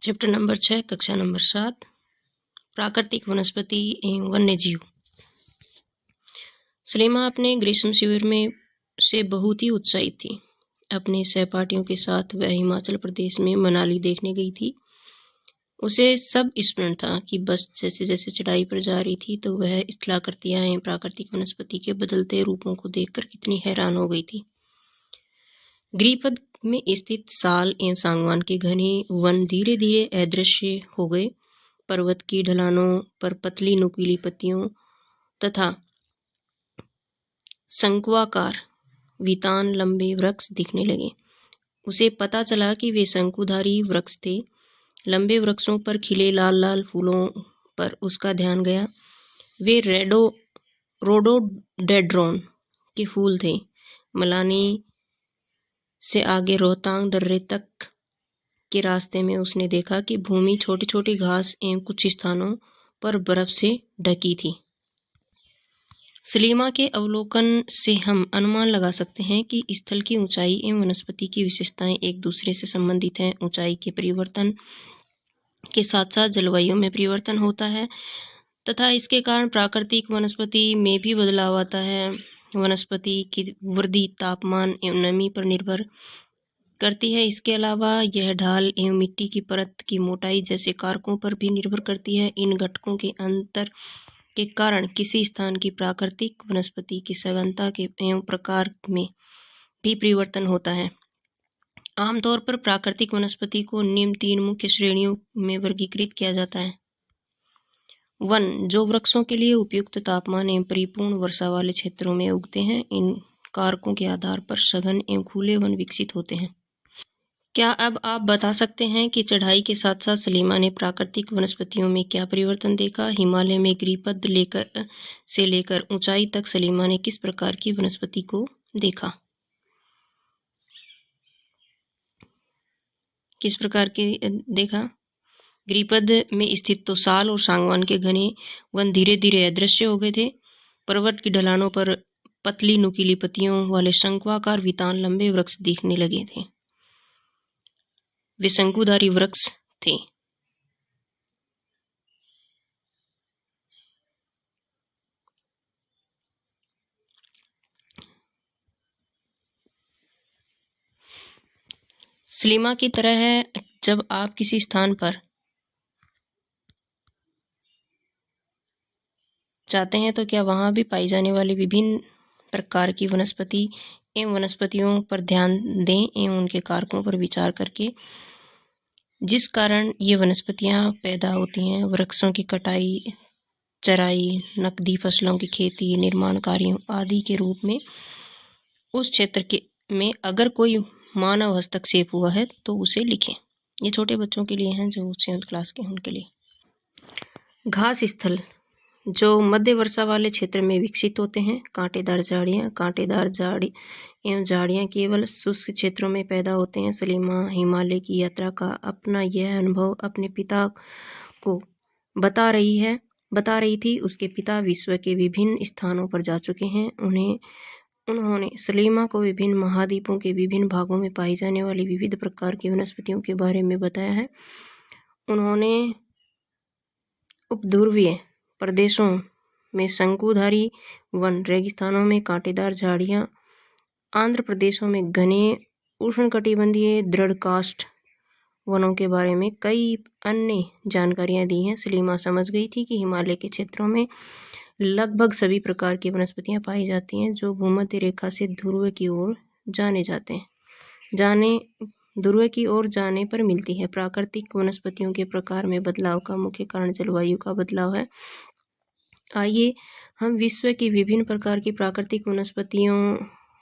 Chapter number 6 कक्षा number 7 प्राकृतिक वनस्पति एवं वन्य जीव। सलीमा अपने ग्रीष्म शिविर में से बहुत ही उत्साहित थी। अपने सहपाठियों के साथ वह हिमाचल प्रदेश में मनाली देखने गई थी। उसे सब स्मरण था कि बस जैसे जैसे चढ़ाई पर जा रही थी तो वह स्थलाकृतियां एवं प्राकृतिक वनस्पति के बदलते रूपों को देखकर कितनी हैरान हो गई थी। गिरिपथ में स्थित साल एवं सागवान के घने वन धीरे धीरे अदृश्य हो गए। पर्वत की ढलानों पर पतली नुकीली पत्तियों तथा शंक्वाकार वितान लंबे वृक्ष दिखने लगे। उसे पता चला कि वे शंकुधारी वृक्ष थे। लंबे वृक्षों पर खिले लाल लाल फूलों पर उसका ध्यान गया। वे रोडोडेंड्रॉन के फूल थे। मलानी से आगे रोहतांग दर्रे तक के रास्ते में उसने देखा कि भूमि छोटी छोटी घास एवं कुछ स्थानों पर बर्फ से ढकी थी। सलीमा के अवलोकन से हम अनुमान लगा सकते हैं कि स्थल की ऊंचाई एवं वनस्पति की विशेषताएं एक दूसरे से संबंधित हैं। ऊंचाई के परिवर्तन के साथ साथ जलवायु में परिवर्तन होता है तथा इसके कारण प्राकृतिक वनस्पति में भी बदलाव आता है। वनस्पति की वृद्धि तापमान एवं नमी पर निर्भर करती है। इसके अलावा यह ढाल एवं मिट्टी की परत की मोटाई जैसे कारकों पर भी निर्भर करती है। इन घटकों के अंतर के कारण किसी स्थान की प्राकृतिक वनस्पति की सघनता के एवं प्रकार में भी परिवर्तन होता है। आमतौर पर प्राकृतिक वनस्पति को निम्न 3 मुख्य श्रेणियों में वर्गीकृत किया जाता है। वन जो वृक्षों के लिए उपयुक्त तापमान एवं परिपूर्ण वर्षा वाले क्षेत्रों में उगते हैं। इन कारकों के आधार पर सघन एवं खुले वन विकसित होते हैं। क्या अब आप बता सकते हैं कि चढ़ाई के साथ साथ सलीमा ने प्राकृतिक वनस्पतियों में क्या परिवर्तन देखा? हिमालय में गिरिपथ से लेकर ऊंचाई तक सलीमा ने किस प्रकार की वनस्पति को देखा? किस प्रकार के देखा? गिरिपथ में स्थित तो साल और सागवान के घने वन धीरे धीरे अदृश्य हो गए थे। पर्वत की ढलानों पर पतली नुकीली पत्तियों वाले शंक्वाकार वितान लंबे वृक्ष दिखने लगे थे। वे शंकुधारी वृक्ष थे। सलीमा की तरह है, जब आप किसी स्थान पर जाते हैं तो क्या वहां भी पाई जाने वाली विभिन्न प्रकार की वनस्पति एवं वनस्पतियों पर ध्यान दें एवं उनके कारकों पर विचार करके जिस कारण ये वनस्पतियां पैदा होती हैं। वृक्षों की कटाई, चराई, नकदी फसलों की खेती, निर्माण कार्यों आदि के रूप में उस क्षेत्र के में अगर कोई मानव हस्तक्षेप हुआ है तो उसे लिखें। ये छोटे बच्चों के लिए हैं जो 7th क्लास के हैं उनके लिए। घास स्थल जो मध्य वर्षा वाले क्षेत्र में विकसित होते हैं। कांटेदार झाड़ी एवं झाड़ियाँ केवल शुष्क क्षेत्रों में पैदा होते हैं। सलीमा हिमालय की यात्रा का अपना यह अनुभव अपने पिता को बता रही थी। उसके पिता विश्व के विभिन्न स्थानों पर जा चुके हैं। उन्होंने सलीमा को विभिन्न महाद्वीपों के विभिन्न भागों में पाई जाने वाली विविध प्रकार की वनस्पतियों के बारे में बताया है। उन्होंने उपध्रुवीय प्रदेशों में शंकुधारी वन, रेगिस्तानों में कांटेदार झाड़ियां, आंध्र प्रदेशों में घने उष्णकटिबंधीय दृढ़काष्ठ वनों के बारे में कई अन्य जानकारियां दी हैं। सलीमा समझ गई थी कि हिमालय के क्षेत्रों में लगभग सभी प्रकार की वनस्पतियां पाई जाती हैं जो भूमध्य रेखा से ध्रुव की ओर ध्रुव की ओर जाने पर मिलती है। प्राकृतिक वनस्पतियों के प्रकार में बदलाव का मुख्य कारण जलवायु का बदलाव है। आइए हम विश्व की विभिन्न प्रकार की प्राकृतिक वनस्पतियों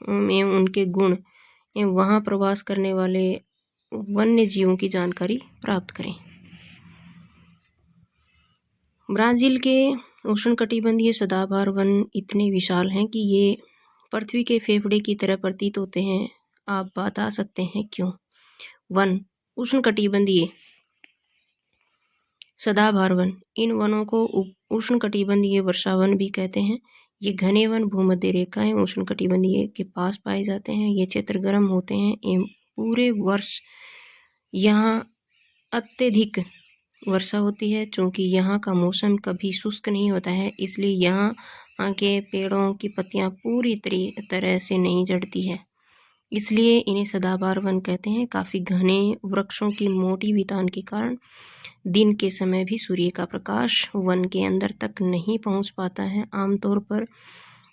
में उनके गुण एवं वहां प्रवास करने वाले वन्य जीवों की जानकारी प्राप्त करें। ब्राजील के उष्णकटिबंधीय सदाबहार वन इतने विशाल हैं कि ये पृथ्वी के फेफड़े की तरह प्रतीत होते हैं। आप बता सकते हैं क्यों? वन उष्णकटिबंधीय सदाबहार वन, इन वनों को उष्णकटिबंधीय वर्षावन भी कहते हैं। ये घने वन भूमध्य रेखा एवं उष्णकटिबंधीय के पास पाए जाते हैं। ये क्षेत्र गर्म होते हैं एवं पूरे वर्ष यहाँ अत्यधिक वर्षा होती है। चूँकि यहाँ का मौसम कभी शुष्क नहीं होता है, इसलिए यहाँ के पेड़ों की पत्तियाँ पूरी तरह से नहीं झड़ती है, इसलिए इन्हें सदाबहार वन कहते हैं। काफ़ी घने वृक्षों की मोटी वितान के कारण दिन के समय भी सूर्य का प्रकाश वन के अंदर तक नहीं पहुँच पाता है। आमतौर पर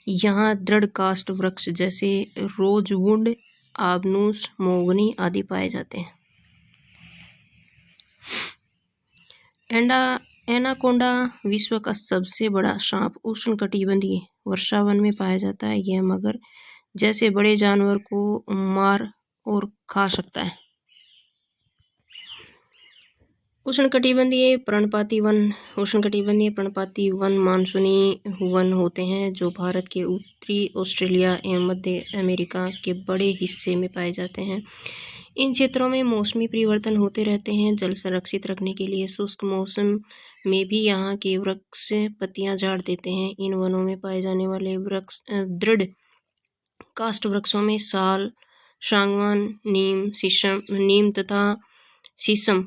यहाँ दृढ़ काष्ठ वृक्ष जैसे रोजवुड, आबनूस, मोगनी आदि पाए जाते हैं। एनाकोंडा विश्व का सबसे बड़ा सांप उष्णकटिबंधीय वर्षावन में पाया जाता है। यह मगर जैसे बड़े जानवर को मार और खा सकता है। उष्णकटिबंधीय पर्णपाती पर्णपाती वन मानसूनी वन होते हैं जो भारत के उत्तरी ऑस्ट्रेलिया एवं मध्य अमेरिका के बड़े हिस्से में पाए जाते हैं। इन क्षेत्रों में मौसमी परिवर्तन होते रहते हैं। जल संरक्षित रखने के लिए शुष्क मौसम में भी यहाँ के वृक्ष पत्तियां झाड़ देते हैं। इन वनों में पाए जाने वाले वृक्ष दृढ़ काष्ठ वृक्षों में साल, सागवान, नीम तथा शीशम।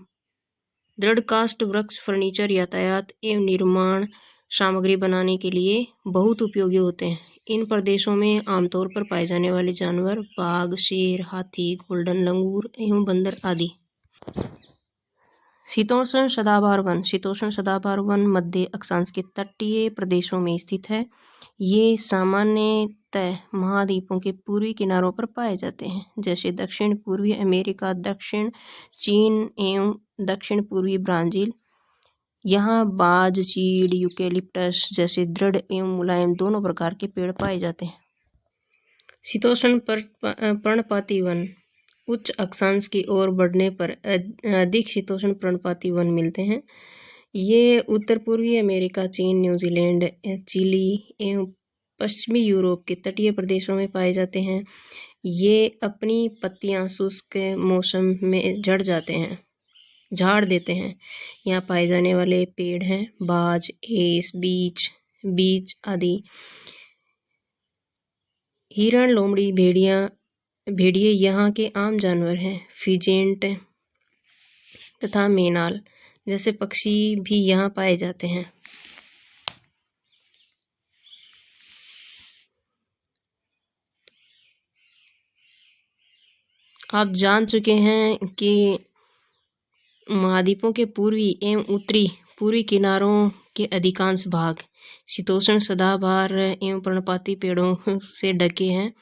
दृढ़ काष्ठ वृक्ष फर्नीचर, यातायात एवं निर्माण सामग्री बनाने के लिए बहुत उपयोगी होते हैं। इन प्रदेशों में आमतौर पर पाए जाने वाले जानवर बाघ, शेर, हाथी, गोल्डन लंगूर एवं बंदर आदि। शीतोष्ण सदाबहार वन मध्य अक्षांश के तटीय प्रदेशों में स्थित है। ये सामान्यतः महाद्वीपों के पूर्वी किनारों पर पाए जाते हैं, जैसे दक्षिण पूर्वी अमेरिका, दक्षिण चीन एवं दक्षिण पूर्वी ब्राज़ील। यहाँ बाज, चीड़, यूकेलिप्टस जैसे दृढ़ एवं मुलायम दोनों प्रकार के पेड़ पाए जाते हैं। शीतोष्ण पर्णपाती वन उच्च अक्षांश की ओर बढ़ने पर अधिक शीतोष्ण पर्णपाती वन मिलते हैं। ये उत्तर पूर्वी अमेरिका, चीन, न्यूजीलैंड, चिली एवं पश्चिमी यूरोप के तटीय प्रदेशों में पाए जाते हैं। ये अपनी पत्तियां शुष्क मौसम में झाड़ देते हैं। यहाँ पाए जाने वाले पेड़ हैं बाज, एस, बीच आदि। हिरण, लोमड़ी, भेड़िए यहाँ के आम जानवर हैं। फिजेंट तथा मेनाल जैसे पक्षी भी यहाँ पाए जाते हैं। आप जान चुके हैं कि महाद्वीपों के पूर्वी एवं उत्तरी पूर्वी किनारों के अधिकांश भाग शीतोष्ण सदाबहार एवं पर्णपाती पेड़ों से ढके हैं।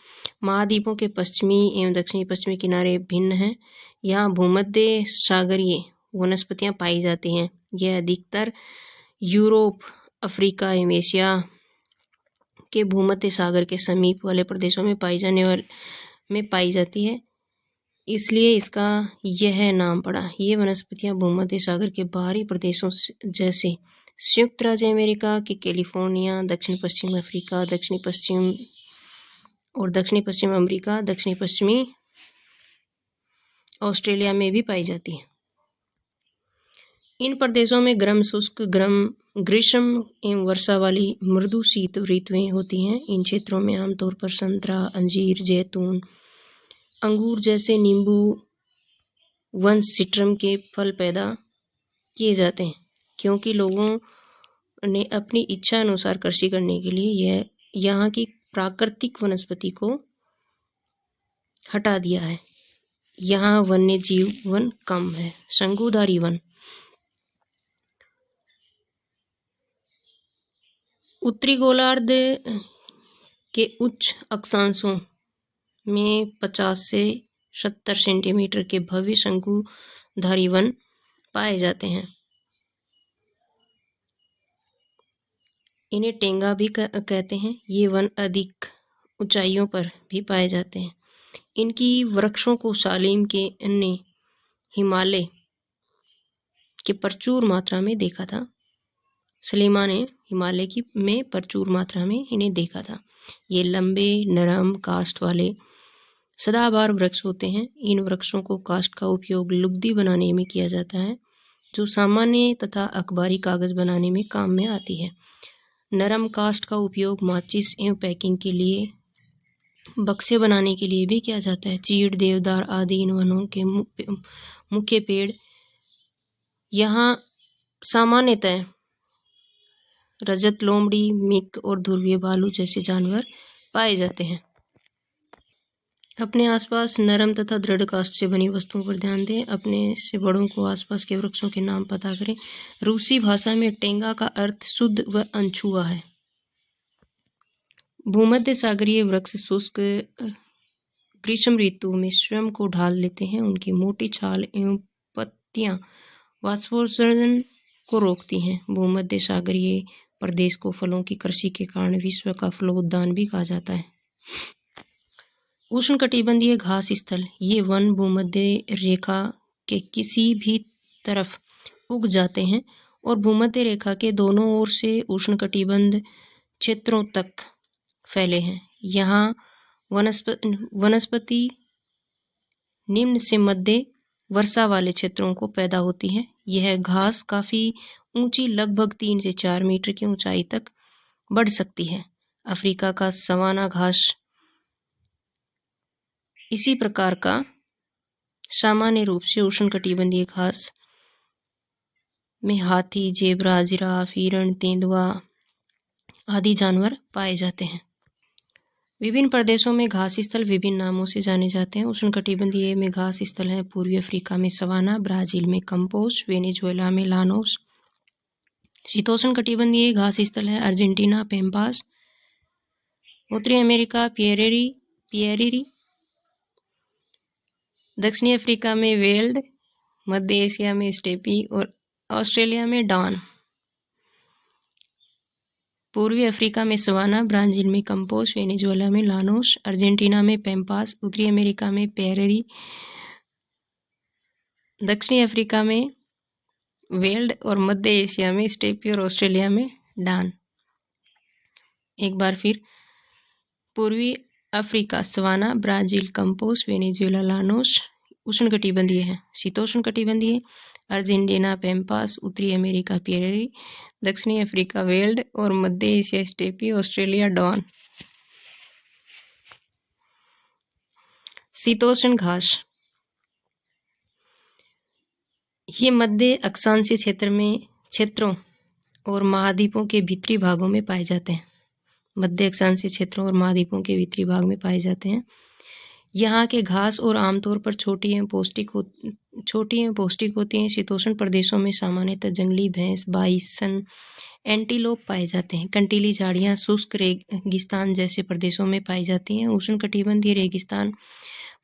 महाद्वीपों के पश्चिमी एवं दक्षिणी पश्चिमी किनारे भिन्न हैं। यहाँ भूमध्य सागरीय वनस्पतियां पाई जाती हैं। यह अधिकतर यूरोप, अफ्रीका एवं एशिया के भूमध्य सागर के समीप वाले प्रदेशों में पाई जाती है, इसलिए इसका यह नाम पड़ा। ये वनस्पतियां भूमध्य सागर के बाहरी प्रदेशों जैसे संयुक्त राज्य अमेरिका के कैलिफोर्निया, दक्षिण पश्चिम अफ्रीका, दक्षिण पश्चिम अमेरिका, दक्षिण पश्चिमी ऑस्ट्रेलिया में भी पाई जाती है। इन प्रदेशों में गर्म शुष्क ग्रीष्म एवं वर्षा वाली मृदु शीत ऋतुएं होती हैं। इन क्षेत्रों में आमतौर पर संतरा, अंजीर, जैतून, अंगूर जैसे नींबू वन सिट्रम के फल पैदा किए जाते हैं। क्योंकि लोगों ने अपनी इच्छा अनुसार कृषि करने के लिए यहाँ की प्राकृतिक वनस्पति को हटा दिया है, यहाँ वन्य जीव वन कम है। शंकुधारी वन उत्तरी गोलार्ध के उच्च अक्षांशों में 50 से 70 सेंटीमीटर के भव्य शंकुधारी वन पाए जाते हैं। इन्हें टेंगा भी कहते हैं। ये वन अधिक ऊंचाइयों पर भी पाए जाते हैं। इनकी वृक्षों को सालेम के अन्य हिमालय के प्रचुर मात्रा में देखा था। सलीमा ने हिमालय में प्रचुर मात्रा में इन्हें देखा था। ये लंबे, नरम काष्ठ वाले सदाबहार वृक्ष होते हैं। इन वृक्षों को काष्ठ का उपयोग लुगदी बनाने में किया जाता है, जो सामान्य तथा अखबारी कागज बनाने में काम में आती है। नरम काष्ठ का उपयोग माचिस एवं पैकिंग के लिए, बक्से बनाने के लिए भी किया जाता है। चीड़, देवदार आदि इन वनों के मुख्य पेड़ यहाँ सामान्यतः रजत लोमड़ी, मिक और ध्रुवीय भालू जैसे जानवर पाए जाते हैं। अपने आसपास नरम तथा दृढ़ काष्ठ से बनी वस्तुओं पर ध्यान दें। अपने से बड़ों को आसपास के वृक्षों के नाम पता करें। रूसी भाषा में टेंगा का अर्थ शुद्ध व अनछुआ है। भूमध्य सागरीय वृक्ष शुष्क ग्रीष्म ऋतु में स्वयं को ढाल लेते हैं। उनकी मोटी छाल एवं पत्तियां वाष्पोत्सर्जन को रोकती हैं। भूमध्य सागरीय प्रदेश को फलों की कृषि के कारण विश्व का फलोद्यान भी कहा जाता है। उष्णकटिबंधीय घास स्थल, ये वन भूमध्य रेखा के किसी भी तरफ उग जाते हैं और भूमध्य रेखा के दोनों ओर से उष्णकटिबंध क्षेत्रों तक फैले हैं। यहाँ वनस्पति निम्न से मध्य वर्षा वाले क्षेत्रों को पैदा होती है। यह घास काफी ऊंची, लगभग 3 से 4 मीटर की ऊंचाई तक बढ़ सकती है। अफ्रीका का सवाना घास इसी प्रकार का सामान्य रूप से उष्णकटिबंधीय घास में हाथी, जेब्रा, जिराफ, हिरण, तेंदुआ आदि जानवर पाए जाते हैं। विभिन्न प्रदेशों में घास स्थल विभिन्न नामों से जाने जाते हैं। उष्णकटिबंधीय में घास स्थल है पूर्वी अफ्रीका में सवाना, ब्राजील में कंपोज, वेनेजुएला में लानोस। शीतोष्ण कटिबंधीय घास स्थल है अर्जेंटीना पेम्पास, उत्तरी अमेरिका पिएरेरी, दक्षिणी अफ्रीका में वेल्ड, मध्य एशिया में स्टेपी और ऑस्ट्रेलिया में डॉन। पूर्वी अफ्रीका में सवाना, ब्राजील में कंपोज, वेनेजुएला में लानोस, अर्जेंटीना में पेम्पास, उत्तरी अमेरिका में पिएरेरी, दक्षिणी अफ्रीका में वेल्ड और मध्य एशिया में स्टेपी और ऑस्ट्रेलिया में डॉन। एक बार फिर, पूर्वी Africa savanna, Brazil compose, Venezuela Llanos उष्णकटिबंधीय है। शीतोष्ण कटिबंधीय अर्जेंटीना पेम्पास, उत्तरी अमेरिका पिएरेरी, दक्षिणी अफ्रीका वेल्ड और मध्य एशिया स्टेपी, ऑस्ट्रेलिया डॉन। शीतोष्ण घास, ये मध्य अक्षांशीय क्षेत्रों और महाद्वीपों के भीतरी भागों में पाए जाते हैं। मध्य अक्षांशीय क्षेत्रों और महाद्वीपों के भीतरी भाग में पाए जाते हैं। यहाँ के घास और आमतौर पर छोटी एवं पौष्टिक होती हैं। शीतोष्ण प्रदेशों में सामान्यतः जंगली भैंस, बाइसन, एंटीलोप पाए जाते हैं। कंटीली झाड़ियाँ शुष्क रेगिस्तान जैसे प्रदेशों में पाई जाती हैं। उष्णकटिबंधीय रेगिस्तान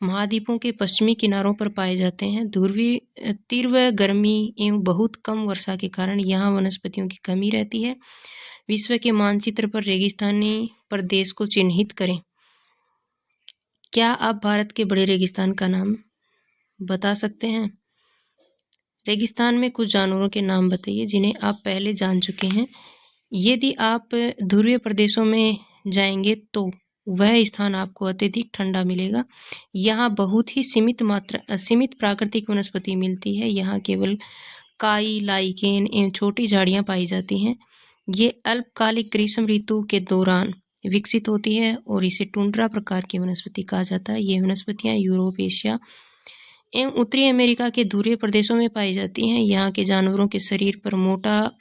महाद्वीपों के पश्चिमी किनारों पर पाए जाते हैं। तीव्र गर्मी एवं बहुत कम वर्षा के कारण यहाँ वनस्पतियों की कमी रहती है। विश्व के मानचित्र पर रेगिस्तानी प्रदेश को चिन्हित करें। क्या आप भारत के बड़े रेगिस्तान का नाम बता सकते हैं? रेगिस्तान में कुछ जानवरों के नाम बताइए जिन्हें आप पहले जान चुके हैं। यदि आप ध्रुवीय प्रदेशों में जाएंगे तो वह स्थान आपको अत्यधिक ठंडा मिलेगा। यहाँ बहुत ही सीमित प्राकृतिक वनस्पति मिलती है। यहाँ केवल काई, लाइकेन एवं छोटी झाड़ियाँ पाई जाती हैं। ये अल्पकालिक ग्रीष्म ऋतु के दौरान विकसित होती है और इसे टुंड्रा प्रकार की वनस्पति कहा जाता है। ये वनस्पतियाँ यूरोप, एशिया एवं उत्तरी अमेरिका के ध्रुवीय प्रदेशों में पाई जाती हैं। यहाँ के जानवरों के शरीर पर मोटा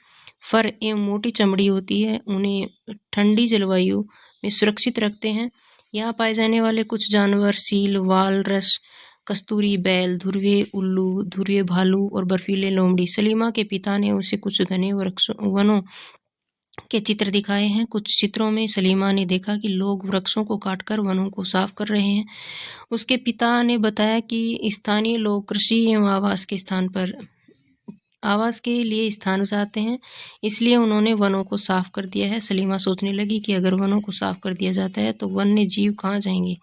फर एवं मोटी चमड़ी होती है। उन्हें ठंडी जलवायु में सुरक्षित रखते हैं। यहाँ पाए जाने वाले कुछ जानवर सील, वालरस, कस्तूरी बैल, ध्रुवीय उल्लू, ध्रुवीय भालू और बर्फीले लोमड़ी। सलीमा के पिता ने उसे कुछ घने वनों के चित्र दिखाए हैं। कुछ चित्रों में सलीमा ने देखा कि लोग वृक्षों को काटकर वनों को साफ कर रहे हैं। उसके पिता ने बताया कि स्थानीय लोग कृषि एवं आवास के लिए स्थान चाहते हैं, इसलिए उन्होंने वनों को साफ कर दिया है। सलीमा सोचने लगी कि अगर वनों को साफ कर दिया जाता है तो वन्य जीव कहाँ जाएंगे?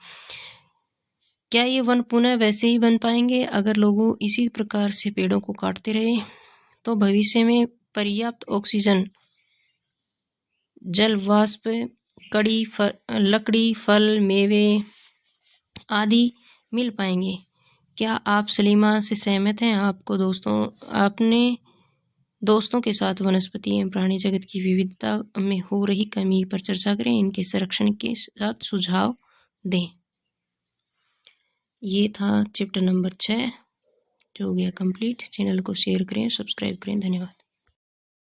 क्या ये वन पुनः वैसे ही बन पाएंगे? अगर लोग इसी प्रकार से पेड़ों को काटते रहे तो भविष्य में पर्याप्त ऑक्सीजन, जल वाष्प, लकड़ी, फल, मेवे आदि मिल पाएंगे। क्या आप सलीमा से सहमत हैं? अपने दोस्तों के साथ वनस्पति एवं प्राणी जगत की विविधता में हो रही कमी पर चर्चा करें। इनके संरक्षण के साथ सुझाव दें। ये था चैप्टर नंबर 6। जो हो गया कंप्लीट। चैनल को शेयर करें, सब्सक्राइब करें। धन्यवाद।